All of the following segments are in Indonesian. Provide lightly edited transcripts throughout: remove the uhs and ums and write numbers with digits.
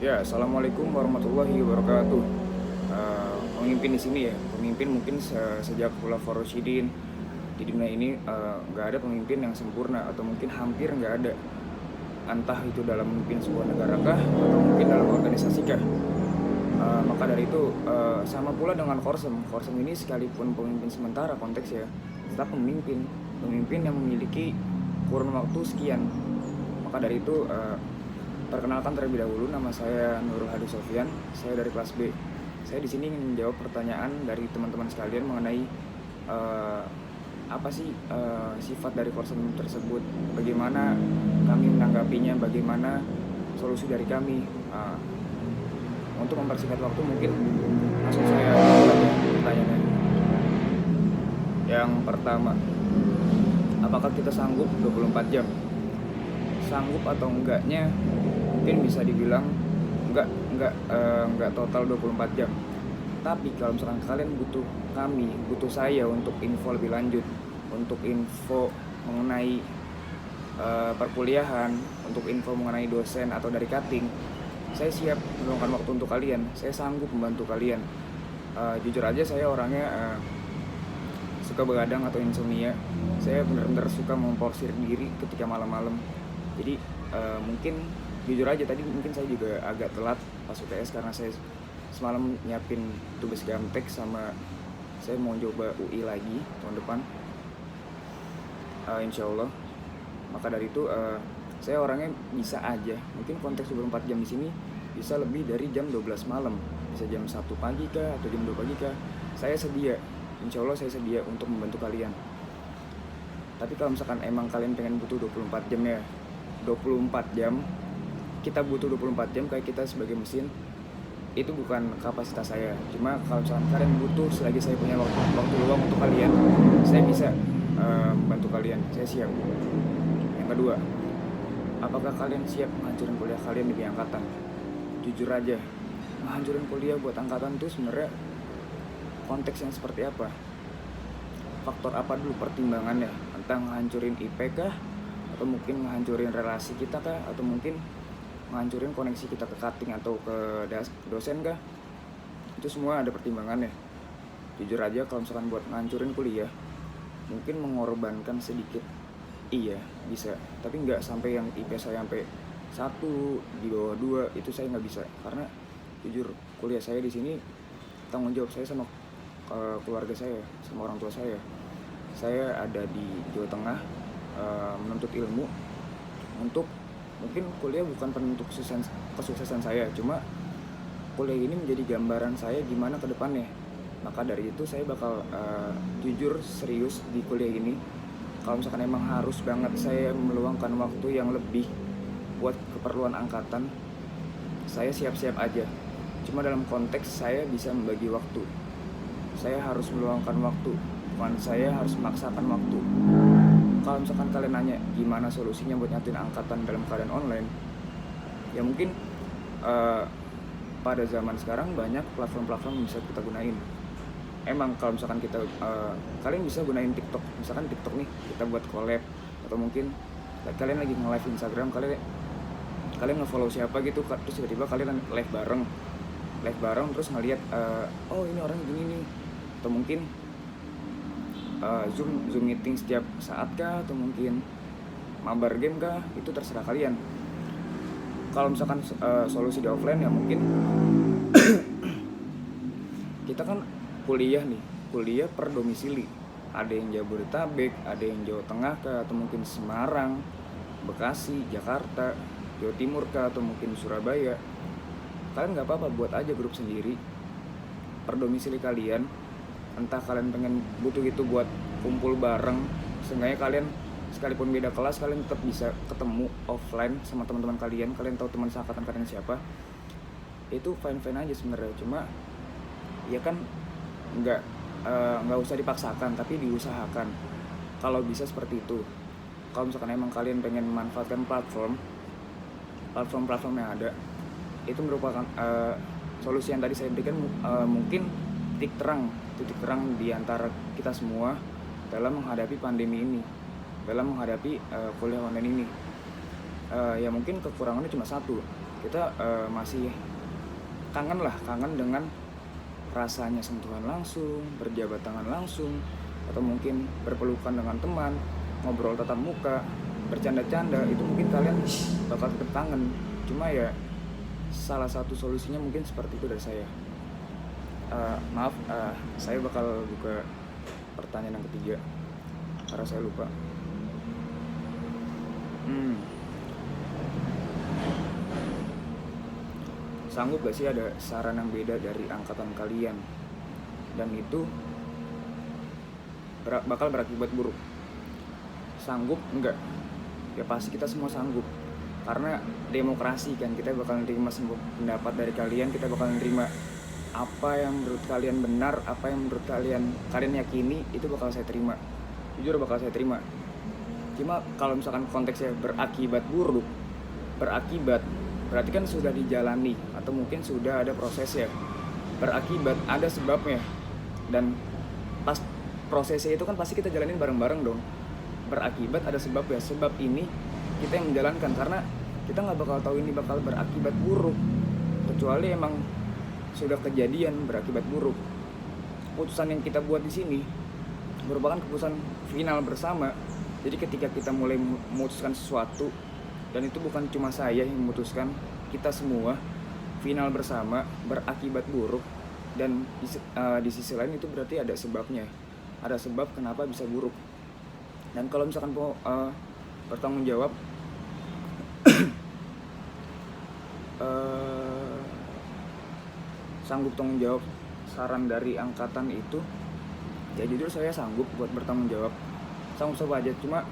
Ya, assalamualaikum warahmatullahi wabarakatuh. Pemimpin di sini ya, pemimpin mungkin sejak khulafaur rasyidin di dunia ini nggak ada pemimpin yang sempurna atau mungkin hampir nggak ada. Entah itu dalam memimpin sebuah negara kah atau mungkin dalam organisasi kah. Maka dari itu sama pula dengan Korsem. Korsem ini sekalipun pemimpin sementara konteksnya, tetap pemimpin, pemimpin yang memiliki kurun waktu sekian. Maka dari itu perkenalkan terlebih dahulu, nama saya Nurul Hadi Sofyan, saya dari kelas B. Saya di sini ingin menjawab pertanyaan dari teman-teman sekalian mengenai apa sih sifat dari Korsem tersebut, bagaimana kami menanggapinya, bagaimana solusi dari kami. Untuk mempersingkat waktu mungkin langsung saya pertanyaannya. Yang pertama, apakah kita sanggup 24 jam? Sanggup atau enggaknya mungkin bisa dibilang enggak total 24 jam. Tapi kalau misalkan kalian butuh saya untuk info lebih lanjut, untuk info mengenai perkuliahan, untuk info mengenai dosen atau dari cutting, saya siap meluangkan waktu untuk kalian. Saya sanggup membantu kalian. Jujur aja saya orangnya suka begadang atau insomnia. Saya benar-benar suka memporsir diri ketika malam-malam. Jadi mungkin jujur aja tadi mungkin saya juga agak telat pas UTS karena saya semalam nyiapin tugas gamtek, sama saya mau coba UI lagi tahun depan, insya Allah. Maka dari itu saya orangnya bisa aja, mungkin konteks 24 jam di sini bisa lebih dari jam 12 malam, bisa jam 1 pagi kah atau jam 2 pagi kah, saya sedia, insya Allah saya sedia untuk membantu kalian. Tapi kalau misalkan emang kalian pengen butuh 24 jam ya, 24 jam, kita butuh 24 jam kayak kita sebagai mesin, itu bukan kapasitas saya. Cuma kalau misalkan kalian butuh, selagi saya punya waktu luang untuk kalian, saya bisa membantu kalian, saya siap. Yang kedua, apakah kalian siap menghancurin kuliah kalian di angkatan? Jujur aja, menghancurin kuliah buat angkatan tuh sebenarnya konteks yang seperti apa? Faktor apa dulu pertimbangannya? Tentang menghancurin IP kah? Atau mungkin menghancurin relasi kita kah? Atau mungkin menghancurin koneksi kita ke cutting atau ke dosen kah? Itu semua ada pertimbangannya. Jujur aja kalau misalkan buat menghancurin kuliah, mungkin mengorbankan sedikit, iya bisa, tapi nggak sampai yang IP saya sampai 1 di bawah 2, itu saya nggak bisa. Karena jujur kuliah saya di sini tanggung jawab saya sama keluarga saya, sama orang tua saya. Saya ada di Jawa Tengah menuntut ilmu. Untuk mungkin kuliah bukan penentu kesuksesan saya, cuma kuliah ini menjadi gambaran saya gimana ke depannya. Maka dari itu saya bakal jujur serius di kuliah ini. Kalau misalkan emang harus banget saya meluangkan waktu yang lebih buat keperluan angkatan, saya siap-siap aja. Cuma dalam konteks saya bisa membagi waktu. Saya harus meluangkan waktu, bukan saya harus memaksakan waktu. Kalau misalkan kalian nanya gimana solusinya buat nyatin angkatan dalam keadaan online, ya mungkin pada zaman sekarang banyak platform-platform yang bisa kita gunain. Emang kalau misalkan kita kalian bisa gunain TikTok, misalkan TikTok nih kita buat collab, atau mungkin kalian lagi nge-live Instagram, kalian nge-follow siapa gitu, terus tiba-tiba kalian live bareng terus ngeliat oh ini orang gini nih, atau mungkin zoom meeting setiap saat kah, atau mungkin mabar game kah, itu terserah kalian. Kalau misalkan solusi di offline ya mungkin kita kan kuliah per domisili. Ada yang Jabodetabek, ada yang Jawa Tengah kah, atau mungkin Semarang, Bekasi, Jakarta, Jawa Timur kah, atau mungkin Surabaya. Kalian nggak apa-apa buat aja grup sendiri per domisili kalian. Entah kalian pengen butuh itu buat kumpul bareng, seenggaknya kalian sekalipun beda kelas kalian tetap bisa ketemu offline sama teman-teman kalian. Kalian tahu teman seangkatan kalian siapa, itu fine aja sebenarnya. Cuma ya kan nggak usah dipaksakan, tapi diusahakan kalau bisa seperti itu. Kalau misalkan emang kalian pengen memanfaatkan platform yang ada, itu merupakan solusi yang tadi saya berikan, mungkin titik terang di antara kita semua dalam menghadapi pandemi ini, dalam menghadapi kuliah online ini. Ya mungkin kekurangannya cuma satu, kita masih kangen dengan rasanya sentuhan langsung, berjabat tangan langsung, atau mungkin berpelukan dengan teman, ngobrol tatap muka, bercanda-canda. Itu mungkin kalian bakal tetap kangen. Cuma ya salah satu solusinya mungkin seperti itu dari saya. Maaf, saya bakal buka pertanyaan yang ketiga karena saya lupa. Sanggup gak sih ada saran yang beda dari angkatan kalian dan itu bakal berakibat buruk? Sanggup enggak? Ya pasti kita semua sanggup, karena demokrasi kan, kita bakal nerima semua pendapat dari kalian, kita bakal nerima apa yang menurut kalian benar, apa yang menurut kalian yakini, itu bakal saya terima, jujur bakal saya terima. Cuma kalau misalkan konteksnya berakibat buruk, berarti kan sudah dijalani atau mungkin sudah ada prosesnya. Berakibat ada sebabnya, dan pas prosesnya itu kan pasti kita jalanin bareng-bareng dong. Berakibat ada sebab ya, sebab ini kita yang menjalankan, karena kita nggak bakal tahu ini bakal berakibat buruk kecuali emang sudah kejadian berakibat buruk. Keputusan yang kita buat di sini merupakan keputusan final bersama. Jadi ketika kita mulai memutuskan sesuatu, dan itu bukan cuma saya yang memutuskan, kita semua final bersama, berakibat buruk, dan di sisi lain itu berarti ada sebabnya, ada sebab kenapa bisa buruk. Dan kalau misalkan bertanggung jawab, sanggup tanggung jawab saran dari angkatan itu, ya jujur saya sanggup buat bertanggung jawab, sanggup aja. Cuma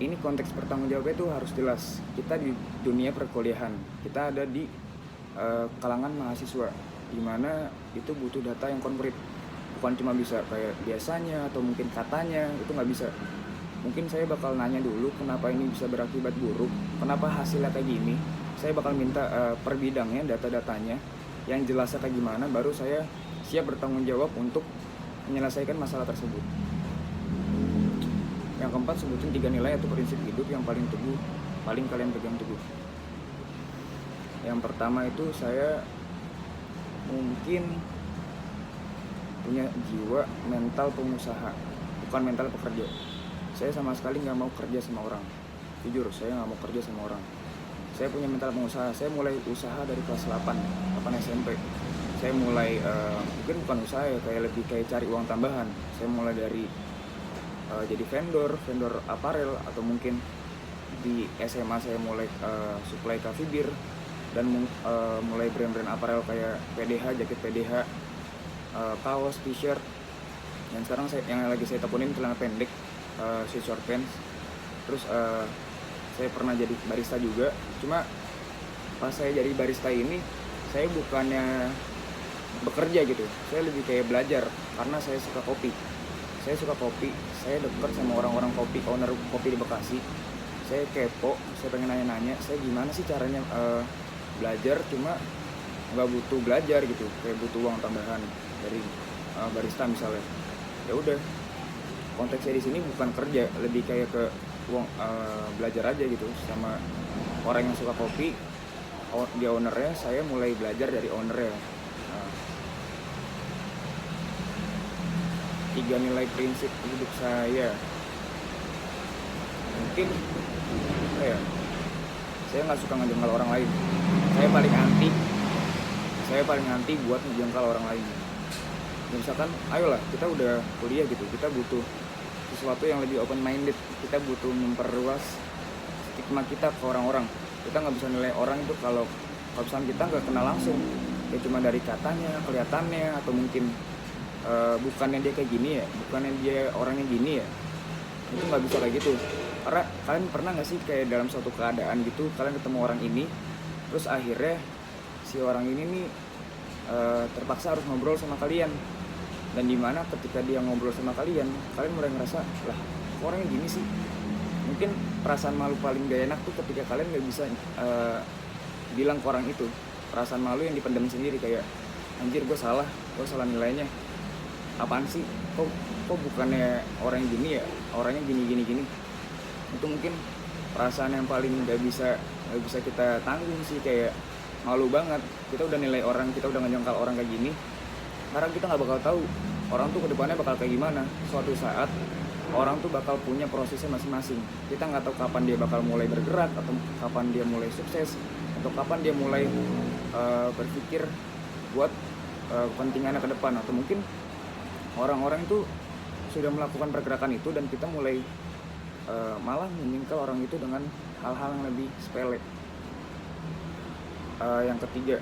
ini konteks bertanggung jawabnya itu harus jelas. Kita di dunia perkuliahan, kita ada di kalangan mahasiswa, dimana itu butuh data yang konkret, bukan cuma bisa kayak biasanya atau mungkin katanya, itu nggak bisa. Mungkin saya bakal nanya dulu kenapa ini bisa berakibat buruk, kenapa hasilnya kayak gini. Saya bakal minta per bidangnya, data-datanya yang jelasnya kayak gimana, baru saya siap bertanggung jawab untuk menyelesaikan masalah tersebut. Yang keempat, sebutin 3 nilai atau prinsip hidup yang paling kalian pegang teguh. Yang pertama itu, saya mungkin punya jiwa mental pengusaha, bukan mental pekerja. Saya sama sekali nggak mau kerja sama orang. Jujur, saya nggak mau kerja sama orang. Saya punya mental pengusaha. Saya mulai usaha dari kelas 8 SMP. Saya mulai, mungkin bukan usaha ya, kayak lebih kayak cari uang tambahan. Saya mulai dari jadi vendor aparel, atau mungkin di SMA saya mulai supply coffee beer, dan mulai brand-brand aparel kayak PDH, jaket PDH, kaos, t-shirt. Dan sekarang yang lagi saya tekunin celana pendek, short pants. Terus saya pernah jadi barista juga. Cuma pas saya jadi barista ini, saya bukannya bekerja gitu, saya lebih kayak belajar, karena saya suka kopi. Saya dekat sama orang-orang kopi, owner kopi di Bekasi. Saya kepo, saya pengen nanya-nanya, saya gimana sih caranya belajar, cuma nggak butuh belajar gitu, kayak butuh uang tambahan dari barista misalnya. Ya udah, konteksnya di sini bukan kerja, lebih kayak ke uang, belajar aja gitu sama orang yang suka kopi. Dia ownernya, saya mulai belajar dari ownernya. 3 nilai prinsip hidup saya, mungkin saya nggak suka ngejengkal orang lain. Saya paling anti buat ngejengkal orang lain. Misalkan, ayolah kita udah kuliah gitu, kita butuh sesuatu yang lebih open minded, kita butuh memperluas stigma kita ke orang-orang. Kita nggak bisa nilai orang itu kalau misalkan kita nggak kenal langsung, ya cuma dari katanya, kelihatannya, atau mungkin bukannya dia kayak gini ya, bukannya dia orangnya gini ya. Itu nggak bisa kayak gitu. Karena kalian pernah nggak sih kayak dalam suatu keadaan gitu, kalian ketemu orang ini, terus akhirnya si orang ini nih terpaksa harus ngobrol sama kalian, dan dimana ketika dia ngobrol sama kalian mulai ngerasa, lah kok orangnya gini sih. Mungkin perasaan malu paling gak enak tuh ketika kalian nggak bisa bilang ke orang itu. Perasaan malu yang dipendam sendiri, kayak anjir gue salah nilainya, apaan sih, kok bukannya orang gini ya, orangnya gini. Itu mungkin perasaan yang paling gak bisa nggak bisa kita tanggung sih, kayak malu banget. Kita udah nilai orang, kita udah ngejengkal orang kayak gini, karena kita nggak bakal tahu orang tuh kedepannya bakal kayak gimana. Suatu saat orang tuh bakal punya prosesnya masing-masing. Kita nggak tahu kapan dia bakal mulai bergerak, atau kapan dia mulai sukses, atau kapan dia mulai berpikir buat kepentingannya ke depan. Atau mungkin orang-orang itu sudah melakukan pergerakan itu dan kita mulai malah menyingkal orang itu dengan hal-hal yang lebih sepele. Yang ketiga,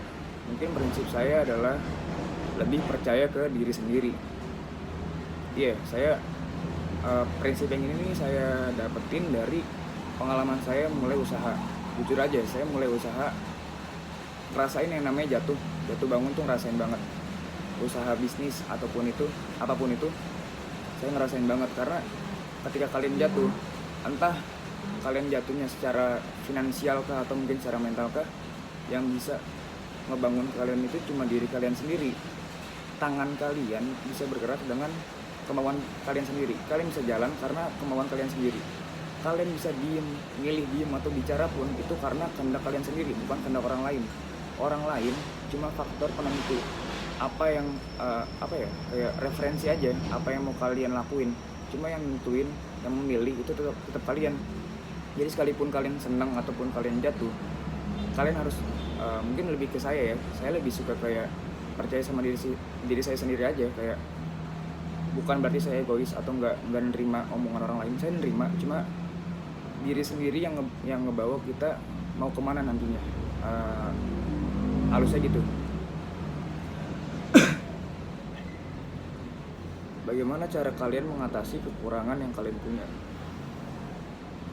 mungkin prinsip saya adalah lebih percaya ke diri sendiri. Saya prinsip yang ini nih saya dapetin dari pengalaman saya mulai usaha. Jujur aja, saya mulai usaha ngerasain yang namanya jatuh bangun tuh ngerasain banget. Usaha bisnis apapun itu, saya ngerasain banget. Karena ketika kalian jatuh, entah kalian jatuhnya secara finansial kah atau mungkin secara mental kah, yang bisa ngebangun kalian itu cuma diri kalian sendiri. Tangan kalian bisa bergerak dengan kemauan kalian sendiri. Kalian bisa jalan karena kemauan kalian sendiri. Kalian bisa milih diem atau bicara pun itu karena kehendak kalian sendiri, bukan kehendak orang lain. Orang lain cuma faktor penentu. Kayak referensi aja apa yang mau kalian lakuin. Cuma yang nentuin, yang memilih itu tetap kalian. Jadi sekalipun kalian senang ataupun kalian jatuh, kalian harus mungkin lebih ke saya lebih suka kayak percaya sama diri saya sendiri aja. Kayak bukan berarti saya egois atau nggak nerima omongan orang lain. Saya nerima, cuma diri sendiri yang ngebawa kita mau kemana nantinya. Halusnya gitu. Bagaimana cara kalian mengatasi kekurangan yang kalian punya?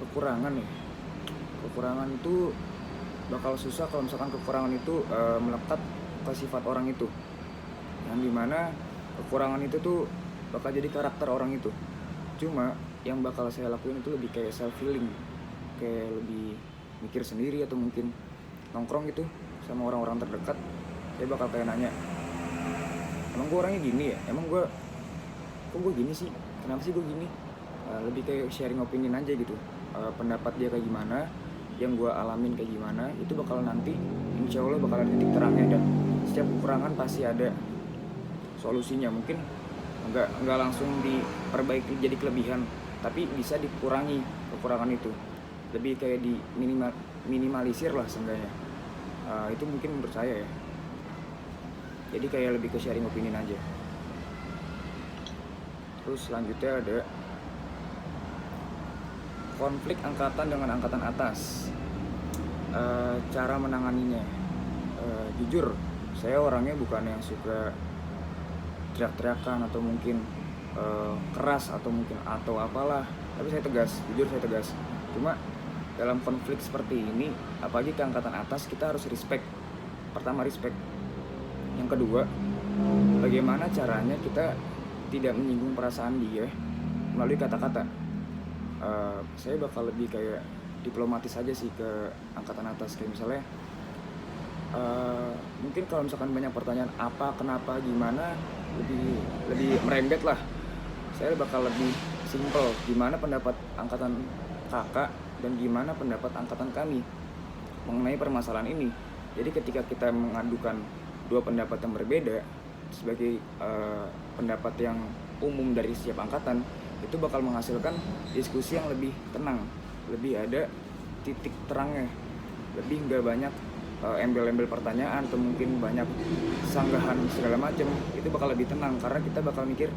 Kekurangan itu bakal susah kalau misalkan kekurangan itu melekat ke sifat orang itu, yang dimana kekurangan itu tuh bakal jadi karakter orang itu. Cuma yang bakal saya lakuin itu lebih kayak self healing, kayak lebih mikir sendiri, atau mungkin nongkrong gitu sama orang-orang terdekat. Saya bakal kayak nanya, emang gue orangnya gini ya? Kok gue gini sih? Kenapa sih gue gini? Lebih kayak sharing opinion aja gitu. Pendapat dia kayak gimana, yang gue alamin kayak gimana, itu bakal nanti insya Allah bakal ada titik terangnya. Dan setiap kekurangan pasti ada solusinya. Mungkin nggak langsung diperbaiki jadi kelebihan, tapi bisa dikurangi kekurangan itu. Lebih kayak minimalisir lah seenggaknya. Itu mungkin menurut saya ya. Jadi kayak lebih ke sharing opinion aja. Terus selanjutnya ada konflik angkatan dengan angkatan atas. Cara menanganinya, jujur saya orangnya bukan yang suka teriak-teriakan atau mungkin keras atau apalah, tapi saya tegas. Jujur saya tegas. Cuma dalam konflik seperti ini, apalagi ke angkatan atas, kita harus respect. Pertama respect. Yang kedua, bagaimana caranya kita tidak menyinggung perasaan dia melalui kata-kata. Saya bakal lebih kayak diplomatis aja sih ke angkatan atas. Kayak misalnya mungkin kalau misalkan banyak pertanyaan apa, kenapa, gimana, lebih merembet lah. Saya bakal lebih simple, gimana pendapat angkatan kakak dan gimana pendapat angkatan kami mengenai permasalahan ini. Jadi ketika kita mengadukan dua pendapat yang berbeda sebagai pendapat yang umum dari setiap angkatan, itu bakal menghasilkan diskusi yang lebih tenang, lebih ada titik terangnya, lebih nggak banyak embel-embel pertanyaan atau mungkin banyak sanggahan segala macam. Itu bakal lebih tenang karena kita bakal mikir,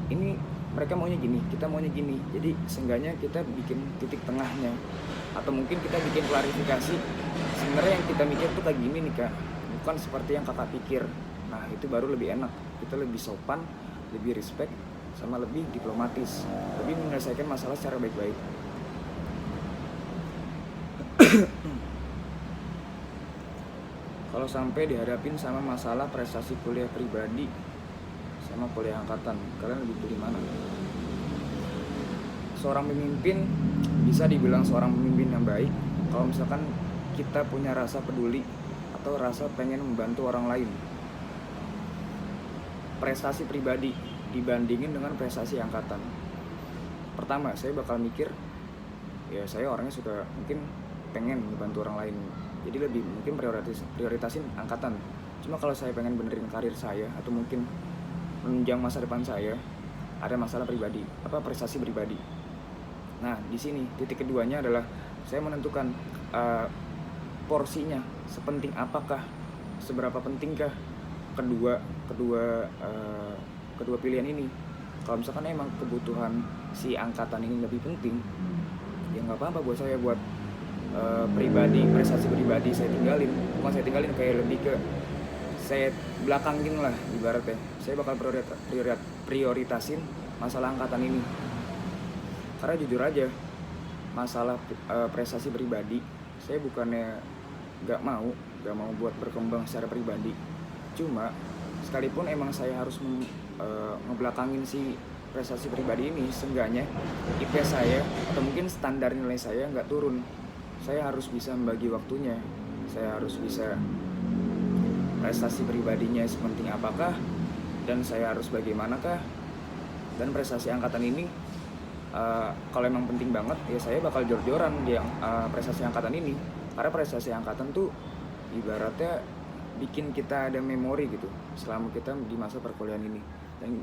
ini mereka maunya gini, kita maunya gini. Jadi seenggaknya kita bikin titik tengahnya, atau mungkin kita bikin klarifikasi, sebenarnya yang kita mikir tuh kayak gini nih kak, bukan seperti yang kakak pikir. Nah itu baru lebih enak, kita lebih sopan, lebih respect, sama lebih diplomatis, lebih menyelesaikan masalah secara baik-baik. Kalau sampai dihadapin sama masalah prestasi kuliah pribadi sama kuliah angkatan, kalian lebih pilih mana? Seorang pemimpin bisa dibilang seorang pemimpin yang baik kalau misalkan kita punya rasa peduli atau rasa pengen membantu orang lain. Prestasi pribadi dibandingin dengan prestasi angkatan. Pertama, saya bakal mikir, ya saya orangnya suka mungkin pengen membantu orang lain, jadi lebih mungkin prioritasin angkatan. Cuma kalau saya pengen benerin karir saya atau mungkin menunjang masa depan saya, ada masalah pribadi, prestasi pribadi. Nah, di sini titik keduanya adalah saya menentukan porsinya sepenting apakah, seberapa pentingkah kedua pilihan ini. Kalau misalkan emang kebutuhan si angkatan ini lebih penting, ya nggak apa-apa buat saya, buat prestasi pribadi saya tinggalin. Bukan saya tinggalin, kayak lebih ke saya belakangin lah ibaratnya. Saya bakal prioritasin masalah angkatan ini, karena jujur aja masalah prestasi pribadi, saya bukannya gak mau buat berkembang secara pribadi. Cuma sekalipun emang saya harus ngebelakangin si prestasi pribadi ini, seenggaknya IP saya atau mungkin standar nilai saya nggak turun. Saya harus bisa membagi waktunya, saya harus bisa prestasi pribadinya sepenting apakah, dan saya harus bagaimanakah. Dan prestasi angkatan ini kalau emang penting banget, ya saya bakal jor-joran di prestasi angkatan ini. Karena prestasi angkatan tuh ibaratnya bikin kita ada memori gitu selama kita di masa perkuliahan ini,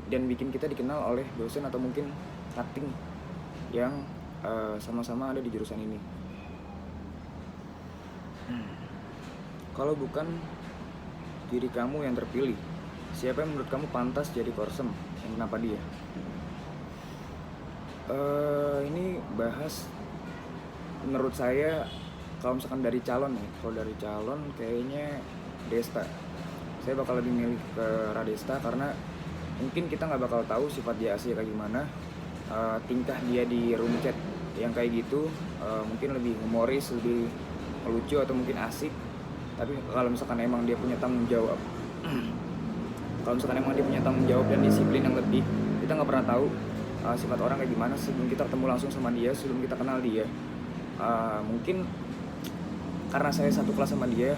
dan bikin kita dikenal oleh dosen atau mungkin cutting yang sama-sama ada di jurusan ini. Kalau bukan diri kamu yang terpilih, siapa yang menurut kamu pantas jadi korsem, dan kenapa dia? Ini bahas menurut saya, kalau misalkan dari calon nih, kalau dari calon kayaknya Desta. Saya bakal lebih milih ke Radesta karena mungkin kita nggak bakal tahu sifat dia asli kayak gimana, tingkah dia di room chat yang kayak gitu, mungkin lebih humoris, lebih lucu atau mungkin asik. Tapi kalau misalkan emang dia punya tanggung jawab dan disiplin yang lebih, kita nggak pernah tahu sifat orang kayak gimana sebelum kita ketemu langsung sama dia, sebelum kita kenal dia. Mungkin karena saya satu kelas sama dia,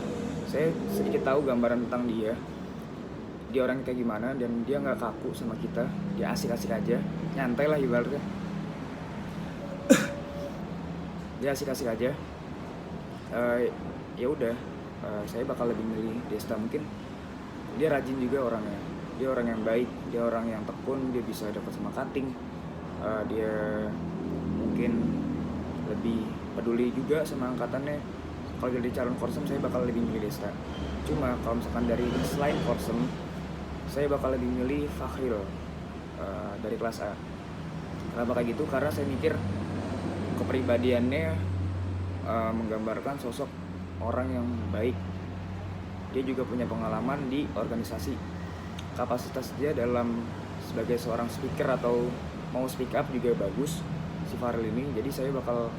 saya sedikit tahu gambaran tentang dia orang kayak gimana, dan dia nggak kaku sama kita, dia asik-asik aja, nyantai lah ibaratnya. Dia asik-asik aja. Ya udah, saya bakal lebih milih Desta. Mungkin dia rajin juga orangnya, dia orang yang baik, dia orang yang tekun, dia bisa dapat sama cutting, dia mungkin lebih peduli juga sama angkatannya. Kalau jadi calon korsem, saya bakal lebih milih Desta. Cuma kalau misalkan dari selain korsem, saya bakal lebih milih Fakhril dari kelas A. Kenapa kayak gitu? Karena saya mikir kepribadiannya menggambarkan sosok orang yang baik. Dia juga punya pengalaman di organisasi. Kapasitas dia dalam sebagai seorang speaker atau mau speak up juga bagus si Fakhril ini. Jadi saya bakal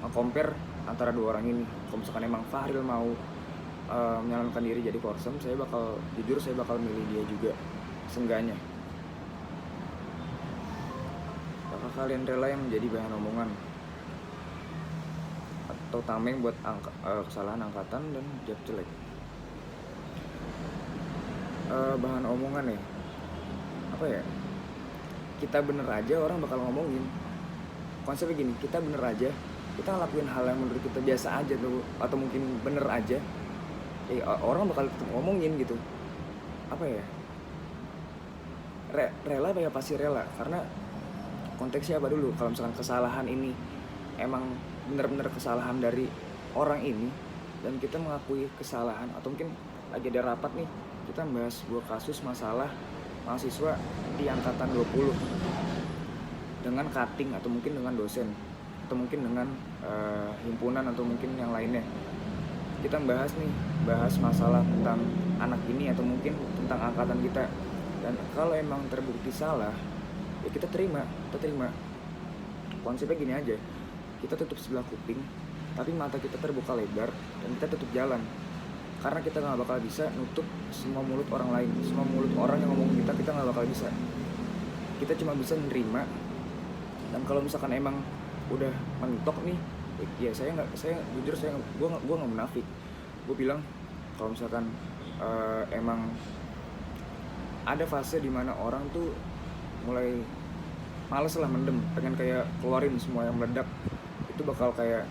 compare antara dua orang ini. Kalau misalkan emang Fakhril mau menyalonkan diri jadi korsem, saya bakal milih dia juga seenggaknya. Apakah kalian rela yang menjadi bahan omongan atau tameng buat kesalahan angkatan dan job jelek? Bahan omongan ya, apa ya, kita bener aja orang bakal ngomongin. Konsepnya gini, kita bener aja, kita ngelakuin hal yang menurut kita biasa aja tuh, atau mungkin bener aja, orang bakal tetap ngomongin gitu. Apa ya, rela apa ya, pasti rela. Karena konteksnya apa dulu, kalau misalkan kesalahan ini emang bener-bener kesalahan dari orang ini, dan kita mengakui kesalahan, atau mungkin lagi ada rapat nih, kita membahas sebuah kasus masalah mahasiswa di angkatan 20 dengan cutting, atau mungkin dengan dosen, atau mungkin dengan himpunan, atau mungkin yang lainnya. Kita bahas masalah tentang anak ini, atau mungkin tentang angkatan kita. Dan kalau emang terbukti salah, ya kita terima. Konsepnya gini aja, kita tutup sebelah kuping, tapi mata kita terbuka lebar, dan kita tutup jalan. Karena kita gak bakal bisa nutup semua mulut orang lain, semua mulut orang yang ngomong kita gak bakal bisa. Kita cuma bisa menerima. Dan kalau misalkan emang udah mentok nih, ya saya jujur, gue nggak munafik. Gue bilang kalau misalkan emang ada fase dimana orang tuh mulai males lah, mendem, pengen kayak keluarin semua yang meledak, itu bakal kayak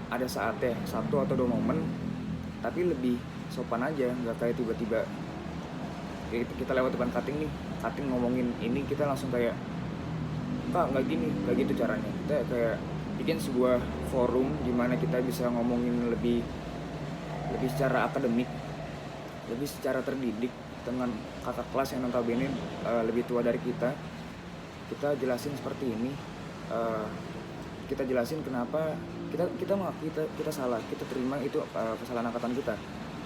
ada saatnya 1 atau 2 momen, tapi lebih sopan aja, nggak kayak tiba-tiba kita lewat depan cutting nih, cutting ngomongin ini, kita langsung kayak kak nggak gini, nggak gitu caranya. Kita kayak bikin sebuah forum di mana kita bisa ngomongin lebih secara akademik, lebih secara terdidik dengan kakak kelas yang notabene lebih tua dari kita. Kita jelasin seperti ini, kita jelasin kenapa kita mengakui kita salah, kita terima itu kesalahan angkatan kita.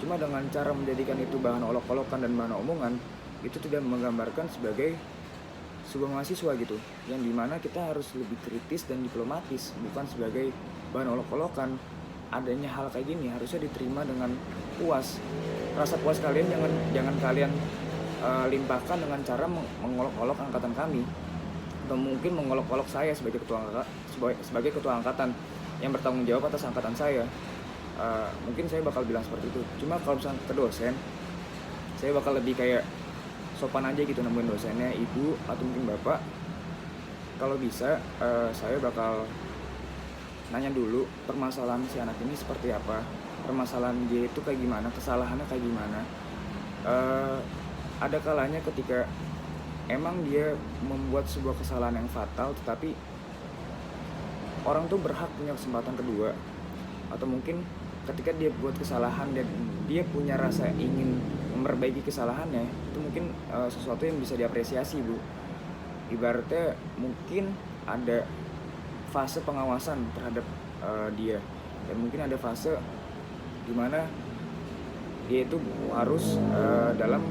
Cuma dengan cara menjadikan itu bahan olok-olokan dan bahan omongan, itu tidak menggambarkan sebagai sebuah mahasiswa gitu, yang dimana kita harus lebih kritis dan diplomatis, bukan sebagai bahan olok-olokan. Adanya hal kayak gini harusnya diterima dengan puas. Rasa puas kalian jangan kalian limpahkan dengan cara mengolok-olok angkatan kami, atau mungkin mengolok-olok saya sebagai ketua angkatan yang bertanggung jawab atas angkatan saya. Mungkin saya bakal bilang seperti itu. Cuma kalau misalnya ke dosen, saya bakal lebih kayak sopan aja gitu, nemuin dosennya ibu atau mungkin bapak. Kalau bisa saya bakal nanya dulu permasalahan si anak ini seperti apa, permasalahan dia itu kayak gimana, kesalahannya kayak gimana. Ada kalanya ketika emang dia membuat sebuah kesalahan yang fatal, tetapi orang tuh berhak punya kesempatan kedua. Atau mungkin ketika dia buat kesalahan dan dia punya rasa ingin memperbaiki kesalahannya, itu mungkin sesuatu yang bisa diapresiasi, Bu. Ibaratnya mungkin ada fase pengawasan terhadap dia, dan mungkin ada fase dimana dia itu harus dalam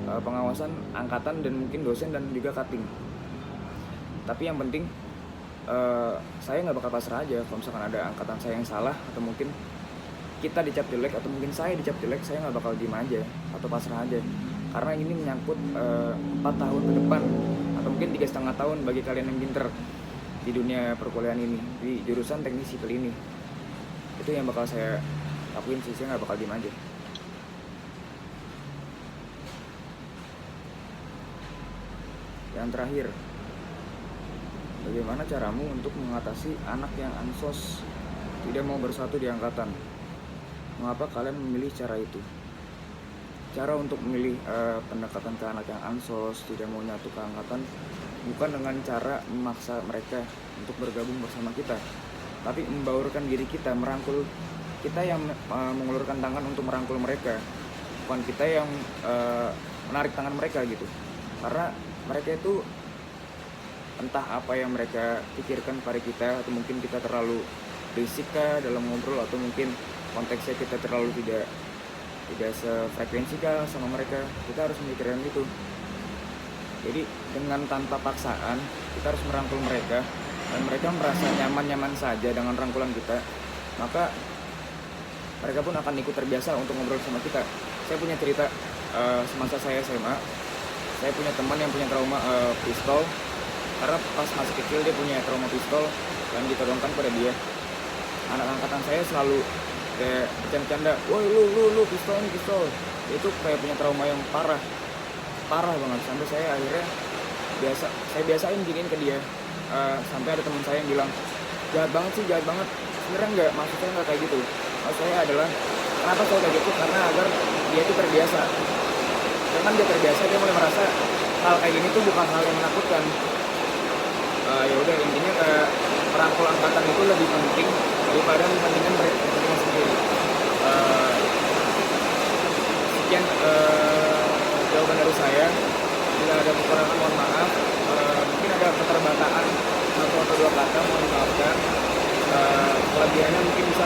pengawasan angkatan dan mungkin dosen dan juga cutting. Tapi yang penting saya nggak bakal pasrah aja. Kalau misalkan ada angkatan saya yang salah, atau mungkin kita dicap jelek, atau mungkin saya dicap jelek, saya nggak bakal diem aja atau pasrah aja, karena ini menyangkut 4 tahun ke depan, atau mungkin 3,5 tahun bagi kalian yang pinter di dunia perkuliahan ini, di jurusan teknik sipil ini. Itu yang bakal saya lakuin sih, saya nggak bakal diem aja. Yang terakhir, bagaimana caramu untuk mengatasi anak yang ansos tidak mau bersatu di angkatan? Mengapa kalian memilih cara itu? Cara untuk memilih pendekatan ke anak yang ansos tidak mau nyatu ke angkatan bukan dengan cara memaksa mereka untuk bergabung bersama kita, tapi membaurkan diri kita, merangkul kita yang mengulurkan tangan untuk merangkul mereka, bukan kita yang menarik tangan mereka gitu. Karena mereka itu entah apa yang mereka pikirkan pada kita, atau mungkin kita terlalu berisik kah dalam ngobrol, atau mungkin konteksnya kita terlalu tidak sefrekuensi kah sama mereka. Kita harus memikirkan itu. Jadi dengan tanpa paksaan kita harus merangkul mereka, dan mereka merasa nyaman-nyaman saja dengan rangkulan kita, maka mereka pun akan ikut terbiasa untuk ngobrol sama kita. Saya punya cerita semasa saya SMA, saya punya teman yang punya trauma pistol, karena pas masih kecil dia punya trauma pistol yang ditodongkan pada dia. Anak angkatan saya selalu kayak bercanda-canda, woi lu pistol nih pistol. Itu kayak punya trauma yang parah banget, sampai saya akhirnya saya biasain giniin ke dia. Sampai ada teman saya yang bilang, jahat banget. Sebenarnya enggak, maksud saya enggak kayak gitu. Maksud saya adalah kenapa saya kayak gitu, karena agar dia itu terbiasa. Dengan dia terbiasa, dia mulai merasa hal kayak gini tuh bukan hal yang menakutkan. Ya udah, intinya kayak merangkul angkatan itu lebih penting daripada kepentingan sendiri. Sekian jawaban dari saya. Bila ada kekurangan mohon maaf, mungkin ada keterbatasan 1 atau 2 kata, mohon dimaafkan. Kelebihannya mungkin bisa